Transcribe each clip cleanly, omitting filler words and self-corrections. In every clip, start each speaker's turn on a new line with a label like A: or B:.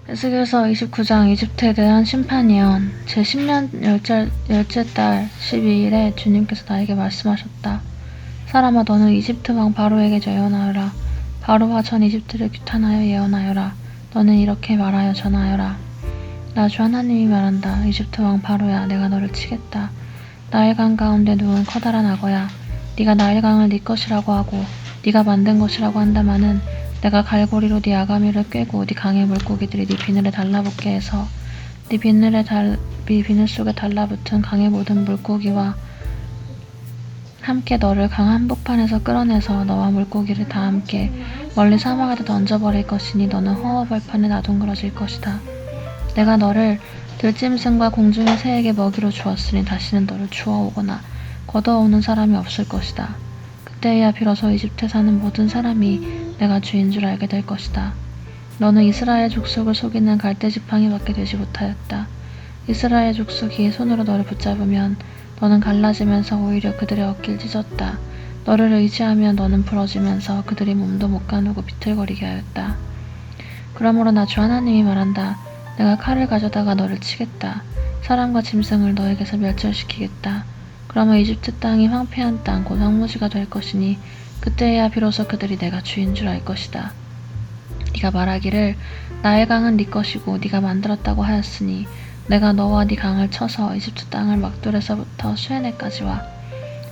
A: 에스겔서 29장 이집트에 대한 심판 예언 제10년 열째 달 12일에 주님께서 나에게 말씀하셨다. 사람아, 너는 이집트 왕 바로에게 예언하여라. 바로와 전 이집트를 규탄하여 예언하여라. 너는 이렇게 말하여 전하여라. 나 주 하나님이 말한다. 이집트 왕 바로야, 내가 너를 치겠다. 나일강 가운데 누운 커다란 악어야, 네가 나일강을 네 것이라고 하고 네가 만든 것이라고 한다마는 내가 갈고리로 네 아가미를 꿰고 네 강의 물고기들이 네 비늘에 달라붙게 해서 네 비늘 속에 달라붙은 강의 모든 물고기와 함께 너를 강 한복판에서 끌어내서 너와 물고기를 다 함께 멀리 사막에다 던져버릴 것이니 너는 허허벌판에 나동그러질 것이다. 내가 너를 들짐승과 공중의 새에게 먹이로 주었으니 다시는 너를 주워오거나 걷어오는 사람이 없을 것이다. 그때야 비로소 이집트에 사는 모든 사람이 내가 주인 줄 알게 될 것이다. 너는 이스라엘 족속을 속이는 갈대지팡이밖에 되지 못하였다. 이스라엘 족속이 손으로 너를 붙잡으면 너는 갈라지면서 오히려 그들의 어깨를 찢었다. 너를 의지하면 너는 부러지면서 그들이 몸도 못 가누고 비틀거리게 하였다. 그러므로 나 주 하나님이 말한다. 내가 칼을 가져다가 너를 치겠다. 사람과 짐승을 너에게서 멸절시키겠다. 그러면 이집트 땅이 황폐한 땅, 곧 황무지가 될 것이니 그때야 비로소 그들이 내가 주인 줄 알 것이다. 네가 말하기를 나의 강은 네 것이고 네가 만들었다고 하였으니 내가 너와 네 강을 쳐서 이집트 땅을 막돌에서부터 수에네까지와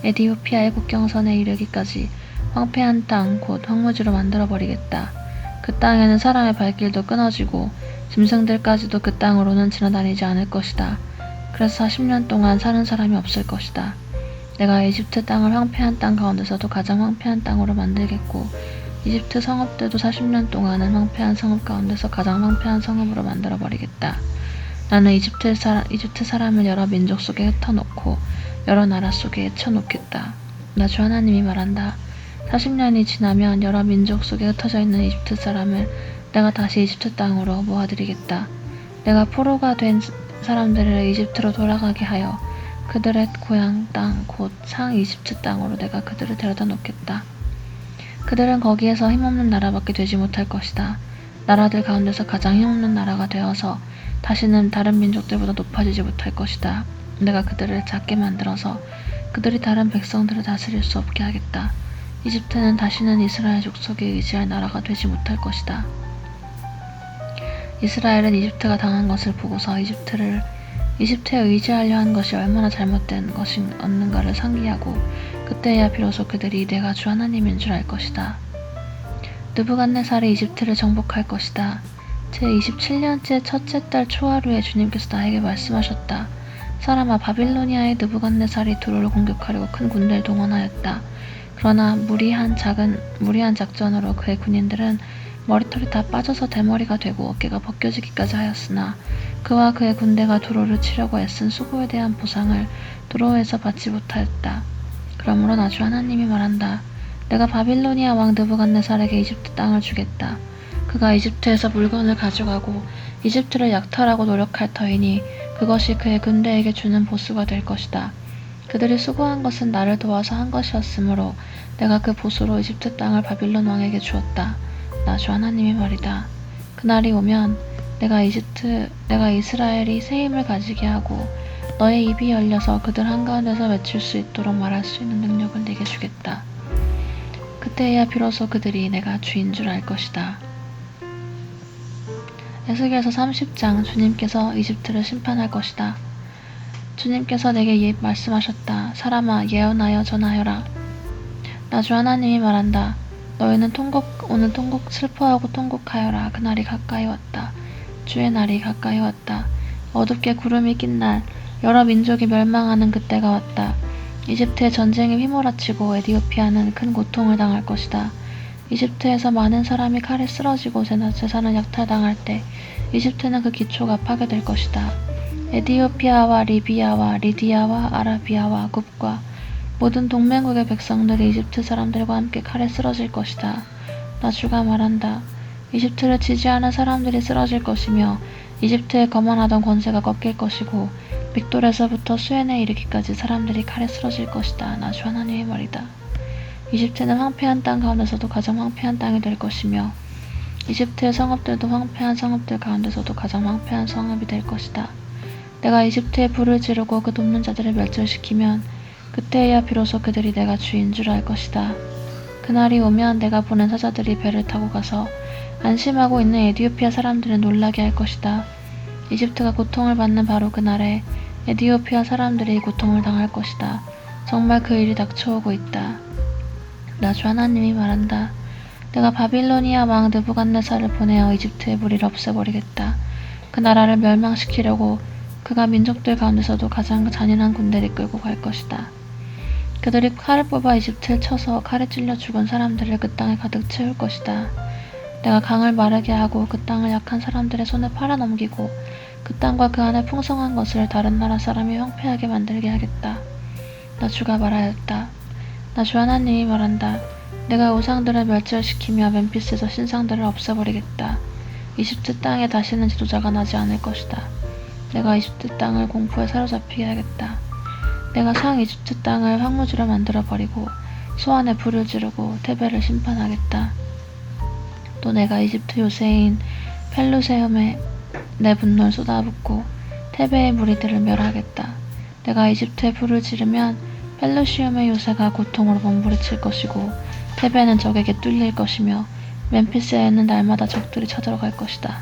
A: 에디오피아의 국경선에 이르기까지 황폐한 땅, 곧 황무지로 만들어버리겠다. 그 땅에는 사람의 발길도 끊어지고 짐승들까지도 그 땅으로는 지나다니지 않을 것이다. 그래서 40년 동안 사는 사람이 없을 것이다. 내가 이집트 땅을 황폐한 땅 가운데서도 가장 황폐한 땅으로 만들겠고 이집트 성읍들도 40년 동안은 황폐한 성읍 가운데서 가장 황폐한 성읍으로 만들어버리겠다. 나는 이집트 사람을 여러 민족 속에 흩어놓고 여러 나라 속에 헤쳐놓겠다. 나 주 하나님이 말한다. 40년이 지나면 여러 민족 속에 흩어져 있는 이집트 사람을 내가 다시 이집트 땅으로 모아들이겠다. 내가 포로가 된 사람들을 이집트로 돌아가게 하여 그들의 고향 땅, 곧 상 이집트 땅으로 내가 그들을 데려다 놓겠다. 그들은 거기에서 힘없는 나라밖에 되지 못할 것이다. 나라들 가운데서 가장 힘없는 나라가 되어서 다시는 다른 민족들보다 높아지지 못할 것이다. 내가 그들을 작게 만들어서 그들이 다른 백성들을 다스릴 수 없게 하겠다. 이집트는 다시는 이스라엘 족속에 의지할 나라가 되지 못할 것이다. 이스라엘은 이집트가 당한 것을 보고서 이집트에 의지하려 한 것이 얼마나 잘못된 것이었는가를 상기하고 그때야 비로소 그들이 내가 주 하나님인 줄 알 것이다. 느부갓네살이 이집트를 정복할 것이다. 제27년째 첫째 달 초하루에 주님께서 나에게 말씀하셨다. 사람아, 바빌로니아의 느부갓네살이 두로를 공격하려고 큰 군대를 동원하였다. 그러나 무리한 작전으로 그의 군인들은 머리털이 다 빠져서 대머리가 되고 어깨가 벗겨지기까지 하였으나 그와 그의 군대가 두로를 치려고 애쓴 수고에 대한 보상을 두로에서 받지 못하였다. 그러므로 나 주 하나님이 말한다. 내가 바빌로니아 왕 느부갓네살에게 이집트 땅을 주겠다. 그가 이집트에서 물건을 가져가고 이집트를 약탈하고 노력할 터이니 그것이 그의 군대에게 주는 보수가 될 것이다. 그들이 수고한 것은 나를 도와서 한 것이었으므로 내가 그 보수로 이집트 땅을 바빌론 왕에게 주었다. 나 주 하나님의 말이다. 그날이 오면 내가 이스라엘이 새 힘을 가지게 하고 너의 입이 열려서 그들 한가운데서 외칠 수 있도록 말할 수 있는 능력을 내게 주겠다. 그때야 비로소 그들이 내가 주인 줄 알 것이다. 에스겔서 30장 주님께서 이집트를 심판할 것이다. 주님께서 내게 말씀하셨다. 사람아, 예언하여 전하여라. 나 주 하나님이 말한다. 너희는 오늘 슬퍼하고 통곡하여라. 그날이 가까이 왔다. 주의 날이 가까이 왔다. 어둡게 구름이 낀 날, 여러 민족이 멸망하는 그때가 왔다. 이집트의 전쟁이 휘몰아치고 에디오피아는 큰 고통을 당할 것이다. 이집트에서 많은 사람이 칼에 쓰러지고 재산을 약탈당할 때 이집트는 그 기초가 파괴될 것이다. 에디오피아와 리비아와 리디아와 아라비아와 굽과 모든 동맹국의 백성들이 이집트 사람들과 함께 칼에 쓰러질 것이다. 나 주가 말한다. 이집트를 지지하는 사람들이 쓰러질 것이며 이집트에 거만하던 권세가 꺾일 것이고 믹돌에서부터 수엔에 이르기까지 사람들이 칼에 쓰러질 것이다. 나 주 하나님의 말이다. 이집트는 황폐한 땅 가운데서도 가장 황폐한 땅이 될 것이며 이집트의 성읍들도 황폐한 성읍들 가운데서도 가장 황폐한 성읍이 될 것이다. 내가 이집트에 불을 지르고 그 돕는 자들을 멸절시키면 그때야 비로소 그들이 내가 주인 줄 알 것이다. 그날이 오면 내가 보낸 사자들이 배를 타고 가서 안심하고 있는 에티오피아 사람들을 놀라게 할 것이다. 이집트가 고통을 받는 바로 그날에 에티오피아 사람들이 고통을 당할 것이다. 정말 그 일이 닥쳐오고 있다. 나 주 하나님이 말한다. 내가 바빌로니아 왕 느부갓네살을 보내어 이집트의 무리를 없애버리겠다. 그 나라를 멸망시키려고 그가 민족들 가운데서도 가장 잔인한 군대를 이끌고 갈 것이다. 그들이 칼을 뽑아 이집트를 쳐서 칼에 찔려 죽은 사람들을 그 땅에 가득 채울 것이다. 내가 강을 마르게 하고 그 땅을 약한 사람들의 손에 팔아넘기고 그 땅과 그 안에 풍성한 것을 다른 나라 사람이 황폐하게 만들게 하겠다. 나 주가 말하였다. 나 주 하나님이 말한다. 내가 우상들을 멸절시키며 멤피스에서 신상들을 없애버리겠다. 이집트 땅에 다시는 지도자가 나지 않을 것이다. 내가 이집트 땅을 공포에 사로잡히게 하겠다. 내가 상 이집트 땅을 황무지로 만들어버리고 소안에 불을 지르고 테베를 심판하겠다. 또 내가 이집트 요새인 펠루세움에 내 분노를 쏟아붓고 테베의 무리들을 멸하겠다. 내가 이집트에 불을 지르면 펠루시움의 요새가 고통으로 몸부림칠 것이고 테베는 적에게 뚫릴 것이며 멤피스에는 날마다 적들이 쳐들어갈 것이다.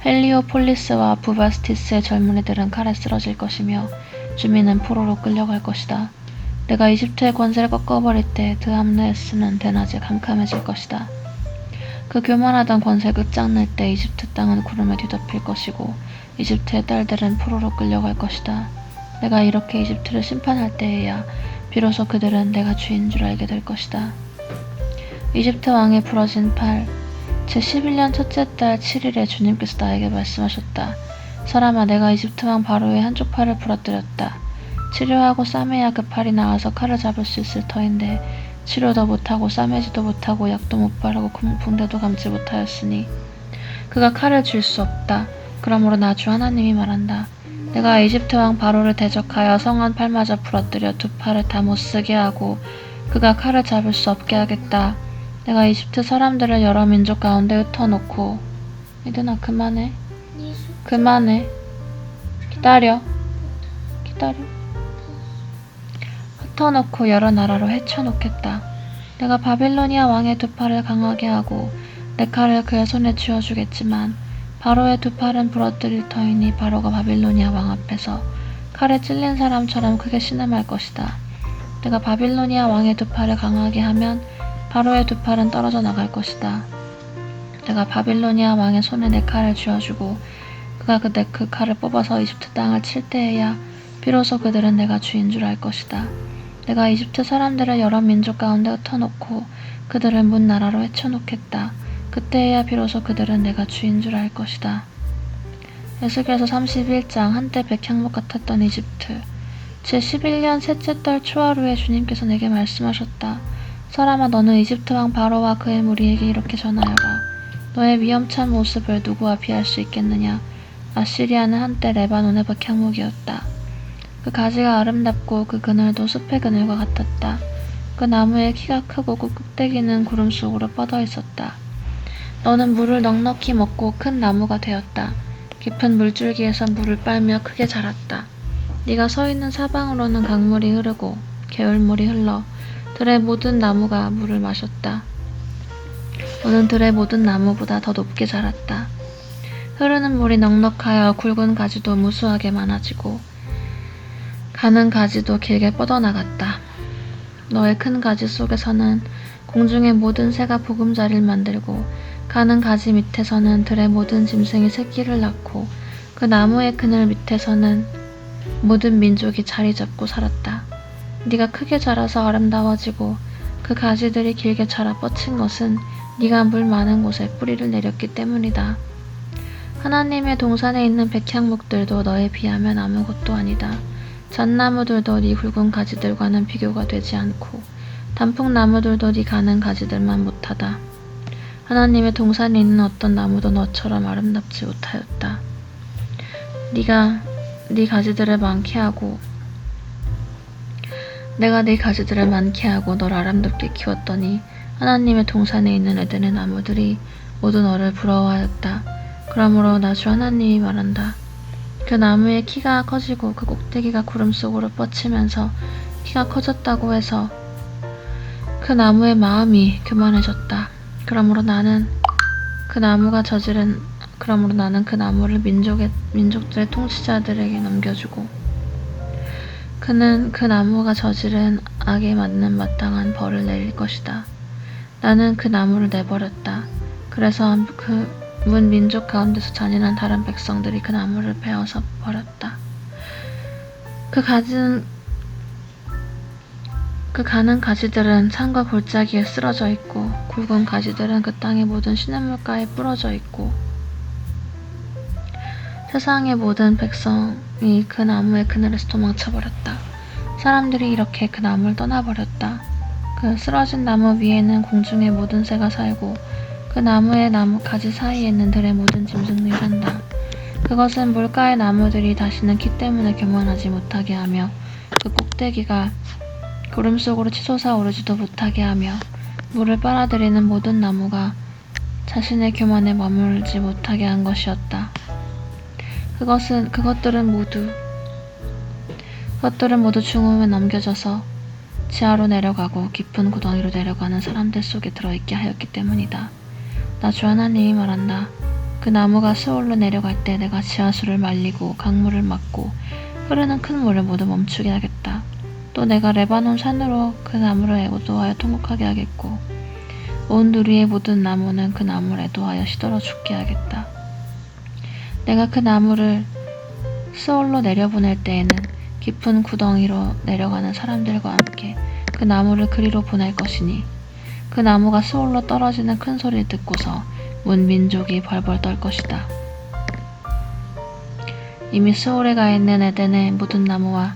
A: 헬리오폴리스와 부바스티스의 젊은이들은 칼에 쓰러질 것이며 주민은 포로로 끌려갈 것이다. 내가 이집트의 권세를 꺾어버릴 때 드함네스는 대낮에 캄캄해질 것이다. 그 교만하던 권세를 끝장낼 때 이집트 땅은 구름에 뒤덮일 것이고 이집트의 딸들은 포로로 끌려갈 것이다. 내가 이렇게 이집트를 심판할 때에야 비로소 그들은 내가 주인 줄 알게 될 것이다. 이집트 왕의 부러진 팔. 제11년 첫째 달 7일에 주님께서 나에게 말씀하셨다. 사람아, 내가 이집트 왕 바로의 한쪽 팔을 부러뜨렸다. 치료하고 싸매야 그 팔이 나아서 칼을 잡을 수 있을 터인데 치료도 못하고 싸매지도 못하고 약도 못 바르고 붕대도 감지 못하였으니 그가 칼을 쥘 수 없다. 그러므로 나 주 하나님이 말한다. 내가 이집트 왕 바로를 대적하여 성한 팔마저 부러뜨려 두 팔을 다 못쓰게 하고 그가 칼을 잡을 수 없게 하겠다. 내가 이집트 사람들을 여러 민족 가운데 흩어놓고 이든아 그만해. 그만해. 기다려. 흩어놓고 여러 나라로 헤쳐놓겠다. 내가 바빌로니아 왕의 두 팔을 강하게 하고 내 칼을 그의 손에 쥐어주겠지만 바로의 두 팔은 부러뜨릴 터이니 바로가 바빌로니아 왕 앞에서 칼에 찔린 사람처럼 크게 신음할 것이다. 내가 바빌로니아 왕의 두 팔을 강하게 하면 바로의 두 팔은 떨어져 나갈 것이다. 내가 바빌로니아 왕의 손에 내 칼을 쥐어주고 그가 그 칼을 뽑아서 이집트 땅을 칠 때에야 비로소 그들은 내가 주인 줄 알 것이다. 내가 이집트 사람들을 여러 민족 가운데 흩어놓고 그들을 문 나라로 헤쳐놓겠다. 그때에야 비로소 그들은 내가 주인 줄 알 것이다. 에스겔서 31장. 한때 백향목 같았던 이집트. 제11년 셋째 달 초하루에 주님께서 내게 말씀하셨다. 사람아, 너는 이집트 왕 바로와 그의 무리에게 이렇게 전하여라. 너의 위험찬 모습을 누구와 비할 수 있겠느냐. 아시리아는 한때 레바논의 백향목이었다. 그 가지가 아름답고 그 그늘도 숲의 그늘과 같았다. 그 나무의 키가 크고 그 꼭대기는 구름 속으로 뻗어 있었다. 너는 물을 넉넉히 먹고 큰 나무가 되었다. 깊은 물줄기에서 물을 빨며 크게 자랐다. 네가 서 있는 사방으로는 강물이 흐르고 개울물이 흘러 들의 모든 나무가 물을 마셨다. 너는 들의 모든 나무보다 더 높게 자랐다. 흐르는 물이 넉넉하여 굵은 가지도 무수하게 많아지고 가는 가지도 길게 뻗어나갔다. 너의 큰 가지 속에서는 공중의 모든 새가 보금자리를 만들고 가는 가지 밑에서는 들의 모든 짐승이 새끼를 낳고 그 나무의 그늘 밑에서는 모든 민족이 자리 잡고 살았다. 네가 크게 자라서 아름다워지고 그 가지들이 길게 자라 뻗친 것은 네가 물 많은 곳에 뿌리를 내렸기 때문이다. 하나님의 동산에 있는 백향목들도 너에 비하면 아무것도 아니다. 잣나무들도 네 굵은 가지들과는 비교가 되지 않고 단풍나무들도 네 가는 가지들만 못하다. 하나님의 동산에 있는 어떤 나무도 너처럼 아름답지 못하였다. 네가 네 가지들을 많게 하고 내가 네 가지들을 많게 하고 너를 아름답게 키웠더니 하나님의 동산에 있는 에덴의 나무들이 모두 너를 부러워하였다. 그러므로 나 주 하나님이 말한다. 그 나무의 키가 커지고 그 꼭대기가 구름 속으로 뻗치면서 키가 커졌다고 해서 그 나무의 마음이 교만해졌다. 그러므로 나는 그 나무를 민족들의 통치자들에게 넘겨주고 그는 그 나무가 저지른 악에 맞는 마땅한 벌을 내릴 것이다. 나는 그 나무를 내버렸다. 그래서 그 문 민족 가운데서 잔인한 다른 백성들이 그 나무를 베어서 버렸다. 그 가는 가지들은 산과 골짜기에 쓰러져 있고 굵은 가지들은 그 땅의 모든 시냇물가에 부러져 있고 세상의 모든 백성이 그 나무의 그늘에서 도망쳐버렸다. 사람들이 이렇게 그 나무를 떠나버렸다. 그 쓰러진 나무 위에는 공중의 모든 새가 살고 그 나무의 나무 가지 사이에는 들의 모든 짐승들이 산다. 그것은 물가의 나무들이 다시는 키 때문에 교만하지 못하게 하며 그 꼭대기가 구름 속으로 치솟아 오르지도 못하게 하며 물을 빨아들이는 모든 나무가 자신의 교만에 머물지 못하게 한 것이었다. 그것들은 모두 죽음에 넘겨져서 지하로 내려가고 깊은 구덩이로 내려가는 사람들 속에 들어있게 하였기 때문이다. 나 주 하나님이 말한다. 그 나무가 스올로 내려갈 때 내가 지하수를 말리고 강물을 막고 흐르는 큰 물을 모두 멈추게 하겠다. 또 내가 레바논 산으로 그 나무를 애도하여 통곡하게 하겠고 온 누리의 모든 나무는 그 나무를 애도하여 시들어 죽게 하겠다. 내가 그 나무를 스올로 내려보낼 때에는 깊은 구덩이로 내려가는 사람들과 함께 그 나무를 그리로 보낼 것이니 그 나무가 스올로 떨어지는 큰 소리를 듣고서 문 민족이 벌벌 떨 것이다. 이미 스올에 가 있는 에덴의 모든 나무와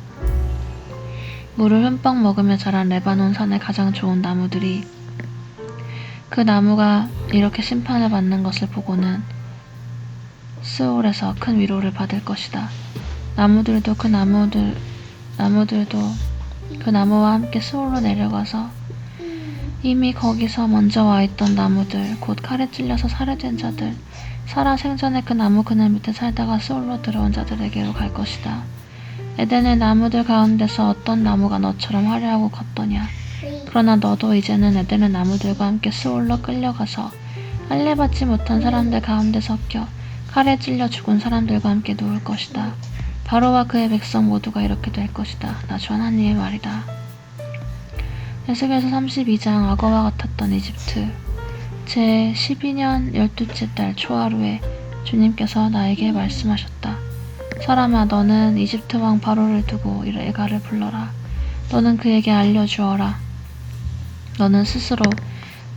A: 물을 흠뻑 먹으며 자란 레바논 산의 가장 좋은 나무들이 그 나무가 이렇게 심판을 받는 것을 보고는 스올에서 큰 위로를 받을 것이다. 나무들도 그 나무와 함께 스올로 내려가서 이미 거기서 먼저 와 있던 나무들, 곧 칼에 찔려서 살해된 자들, 살아 생전에 그 나무 그늘 밑에 살다가 스올로 들어온 자들에게로 갈 것이다. 에덴의 나무들 가운데서 어떤 나무가 너처럼 화려하고 컸더냐. 그러나 너도 이제는 에덴의 나무들과 함께 스올로 끌려가서 할례받지 못한 사람들 가운데 섞여 칼에 찔려 죽은 사람들과 함께 누울 것이다. 바로와 그의 백성 모두가 이렇게 될 것이다. 나 주 하나님의 말이다. 에스겔서 32장. 악어와 같았던 이집트. 제 12년 12째 달 초하루에 주님께서 나에게 말씀하셨다. 사람아, 너는 이집트 왕 바로를 두고 에가를 불러라. 너는 그에게 알려주어라. 너는 스스로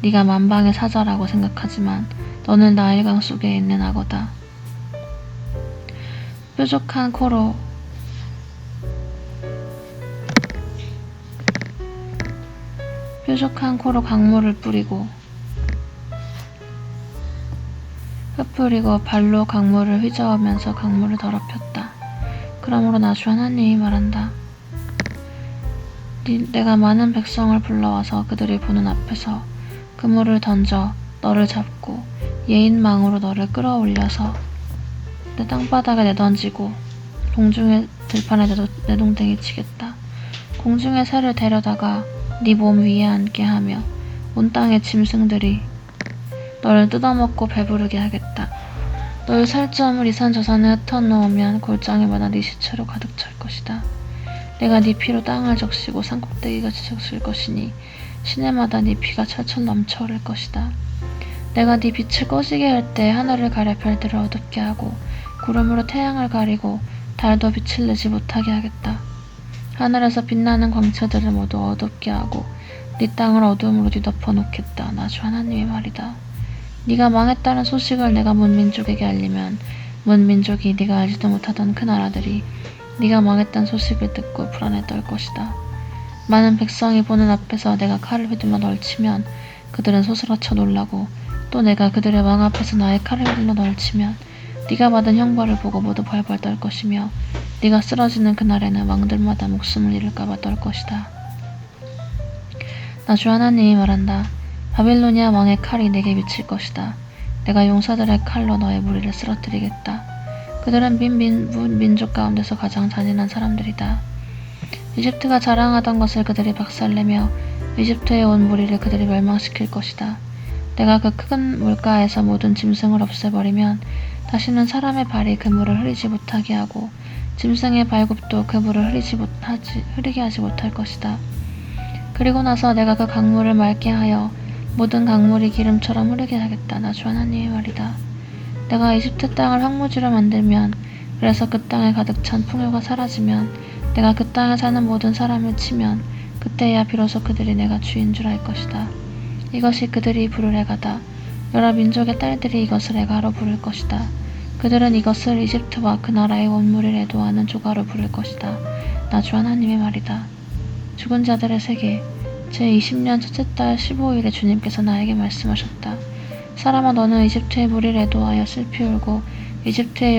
A: 네가 만방의 사자라고 생각하지만 너는 나일강 속에 있는 악어다. 뾰족한 코로 강물을 흩뿌리고 발로 강물을 휘저으면서 강물을 더럽혔다. 그러므로 나 주 하나님이 말한다. 내가 많은 백성을 불러와서 그들이 보는 앞에서 그물을 던져 너를 잡고 예인망으로 너를 끌어올려서 내 땅바닥에 내던지고 공중의 들판에 내동댕이 치겠다. 공중의 새를 데려다가 네 몸 위에 앉게 하며 온 땅의 짐승들이 너를 뜯어먹고 배부르게 하겠다. 너의 살점을 이산저산에 흩어놓으면 골짜기마다 네 시체로 가득 찰 것이다. 내가 네 피로 땅을 적시고 산꼭대기같이 적실 것이니 시내마다 네 피가 철철 넘쳐 흐를 것이다. 내가 네 빛을 꺼지게 할 때 하늘을 가려 별들을 어둡게 하고 구름으로 태양을 가리고 달도 빛을 내지 못하게 하겠다. 하늘에서 빛나는 광채들을 모두 어둡게 하고 네 땅을 어둠으로 뒤덮어 놓겠다. 나 주 하나님의 말이다. 네가 망했다는 소식을 내가 문 민족에게 알리면 문 민족이 네가 알지도 못하던 그 나라들이 네가 망했다는 소식을 듣고 불안에 떨 것이다. 많은 백성이 보는 앞에서 내가 칼을 휘둘러 널 치면 그들은 소스라쳐 놀라고 또 내가 그들의 왕 앞에서 나의 칼을 휘둘러 널 치면 네가 받은 형벌을 보고 모두 벌벌 떨 것이며 네가 쓰러지는 그날에는 왕들마다 목숨을 잃을까봐 떨 것이다. 나 주 하나님이 말한다. 바빌로니아 왕의 칼이 내게 미칠 것이다. 내가 용사들의 칼로 너의 무리를 쓰러뜨리겠다. 그들은 민족 가운데서 가장 잔인한 사람들이다. 이집트가 자랑하던 것을 그들이 박살내며 이집트에 온 무리를 그들이 멸망시킬 것이다. 내가 그 큰 물가에서 모든 짐승을 없애버리면 다시는 사람의 발이 그 물을 흐리지 못하게 하고 짐승의 발굽도 그 물을 흐리게 하지 못할 것이다. 그리고 나서 내가 그 강물을 맑게 하여 모든 강물이 기름처럼 흐르게 하겠다. 나 주 하나님의 말이다. 내가 이집트 땅을 황무지로 만들면, 그래서 그 땅에 가득 찬 풍요가 사라지면, 내가 그 땅에 사는 모든 사람을 치면 그때야 비로소 그들이 내가 주인 줄 알 것이다. 이것이 그들이 부를 애가다. 여러 민족의 딸들이 이것을 애가로 부를 것이다. 그들은 이것을 이집트와 그 나라의 온 무리를 애도하는 조가로 부를 것이다. 나 주 하나님의 말이다. 죽은 자들의 세계 제20년 첫째 달 15일에 주님께서 나에게 말씀하셨다. 사람아, 너는 이집트의 무리를 애도하여 슬피 울고 이집트와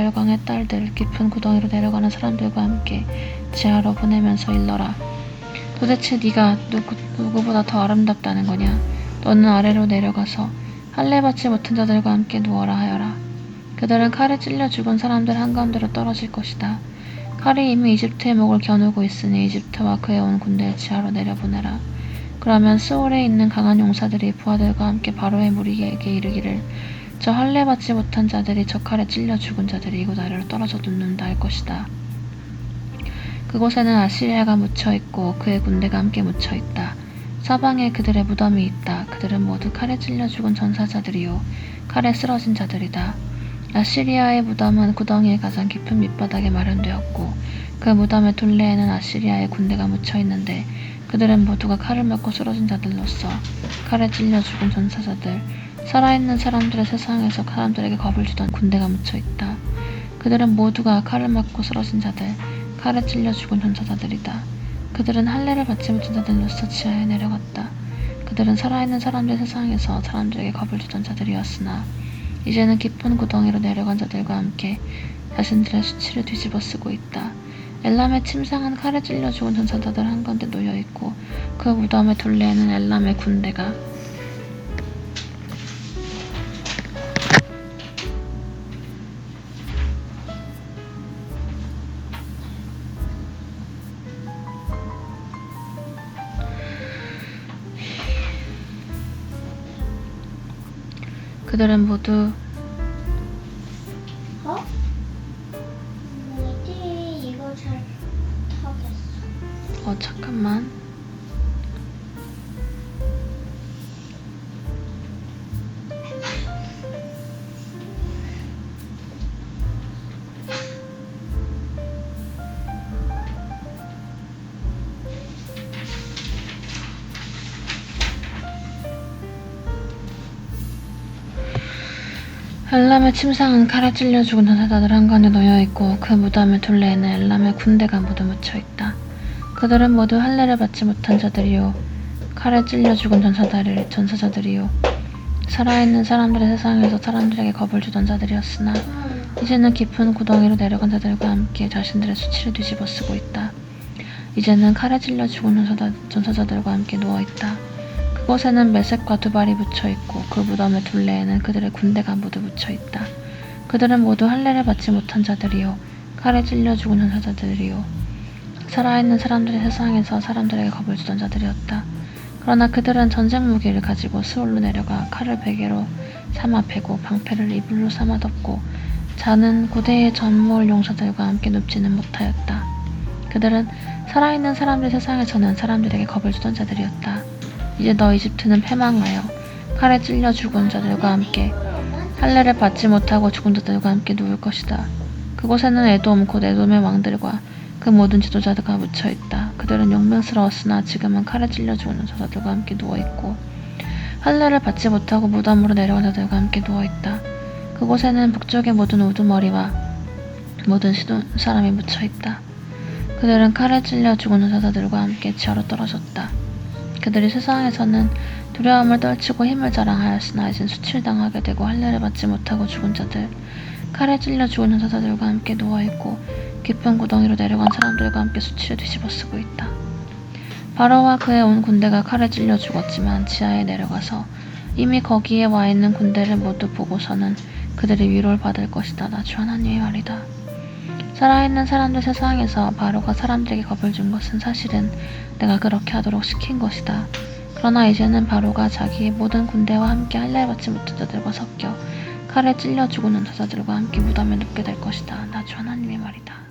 A: 열강의 딸들 깊은 구덩이로 내려가는 사람들과 함께 지하로 보내면서 일러라. 도대체 네가 누구보다 더 아름답다는 거냐? 너는 아래로 내려가서 할례 받지 못한 자들과 함께 누워라 하여라. 그들은 칼에 찔려 죽은 사람들 한가운데로 떨어질 것이다. 칼이 이미 이집트의 목을 겨누고 있으니 이집트와 그에 온 군대를 지하로 내려보내라. 그러면 스올에 있는 강한 용사들이 부하들과 함께 바로의 무리에게 이르기를, 저 할례 받지 못한 자들이 저 칼에 찔려 죽은 자들이 이곳 아래로 떨어져 눕는다 할 것이다. 그곳에는 아시리아가 묻혀있고 그의 군대가 함께 묻혀있다. 사방에 그들의 무덤이 있다. 그들은 모두 칼에 찔려 죽은 전사자들이요 칼에 쓰러진 자들이다. 아시리아의 무덤은 구덩이의 가장 깊은 밑바닥에 마련되었고 그 무덤의 둘레에는 아시리아의 군대가 묻혀있는데 그들은 모두가 칼을 맞고 쓰러진 자들로서 칼에 찔려 죽은 전사자들, 살아있는 사람들의 세상에서 사람들에게 겁을 주던 군대가 묻혀있다. 그들은 모두가 칼을 맞고 쓰러진 자들, 칼에 찔려 죽은 전사자들이다. 그들은 할례를 받지 못한 자들로서 지하에 내려갔다. 그들은 살아있는 사람들의 세상에서 사람들에게 겁을 주던 자들이었으나 이제는 깊은 구덩이로 내려간 자들과 함께 자신들의 수치를 뒤집어 쓰고 있다. 엘람의 침상은 칼에 찔려 죽은 전사자들 한가운데 놓여있고 그 무덤의 둘레에는 엘람의 군대가 그들은 모두
B: 이거 잘 못하겠어.
A: 잠깐만. 엘람의 침상은 칼에 찔려 죽은 전사자들 한가운데 놓여있고 그 무덤의 둘레에는 엘람의 군대가 모두 묻혀있다. 그들은 모두 할례를 받지 못한 자들이요 칼에 찔려 죽은 전사자들이요 살아있는 사람들의 세상에서 사람들에게 겁을 주던 자들이었으나 이제는 깊은 구덩이로 내려간 자들과 함께 자신들의 수치를 뒤집어 쓰고 있다. 이제는 칼에 찔려 죽은 전사자들과 함께 누워있다. 그곳에는 메색과 두발이 묻혀있고 그 무덤의 둘레에는 그들의 군대가 모두 묻혀있다. 그들은 모두 할례를 받지 못한 자들이요 칼에 찔려 죽은 전사자들이요 살아있는 사람들의 세상에서 사람들에게 겁을 주던 자들이었다. 그러나 그들은 전쟁 무기를 가지고 스올로 내려가 칼을 베개로 삼아 베고 방패를 이불로 삼아 덮고 자는 고대의 전몰 용사들과 함께 눕지는 못하였다. 그들은 살아있는 사람들의 세상에서는 사람들에게 겁을 주던 자들이었다. 이제 너 이집트는 패망하여 칼에 찔려 죽은 자들과 함께 할례를 받지 못하고 죽은 자들과 함께 누울 것이다. 그곳에는 에돔 곧 에돔의 왕들과 그 모든 지도자들과 묻혀있다. 그들은 용맹스러웠으나 지금은 칼에 찔려 죽은 전사자들과 함께 누워있고 할례를 받지 못하고 무덤으로 내려간 자들과 함께 누워있다. 그곳에는 북쪽의 모든 우두머리와 모든 사람이 묻혀있다. 그들은 칼에 찔려 죽은 전사자들과 함께 지하로 떨어졌다. 그들이 세상에서는 두려움을 떨치고 힘을 자랑하였으나 이젠 수치를 당하게 되고 할례를 받지 못하고 죽은 자들, 칼에 찔려 죽은 전사자들과 함께 누워있고 깊은 구덩이로 내려간 사람들과 함께 수치를 뒤집어 쓰고 있다. 바로와 그의 온 군대가 칼에 찔려 죽었지만 지하에 내려가서 이미 거기에 와 있는 군대를 모두 보고서는 그들이 위로를 받을 것이다. 나 주 하나님의 말이다. 살아있는 사람들 세상에서 바로가 사람들에게 겁을 준 것은 사실은 내가 그렇게 하도록 시킨 것이다. 그러나 이제는 바로가 자기의 모든 군대와 함께 할례를 받지 못한 자들과 섞여 칼에 찔려 죽는 사자들과 함께 무덤에 눕게 될 것이다. 나 주 하나님의 말이다.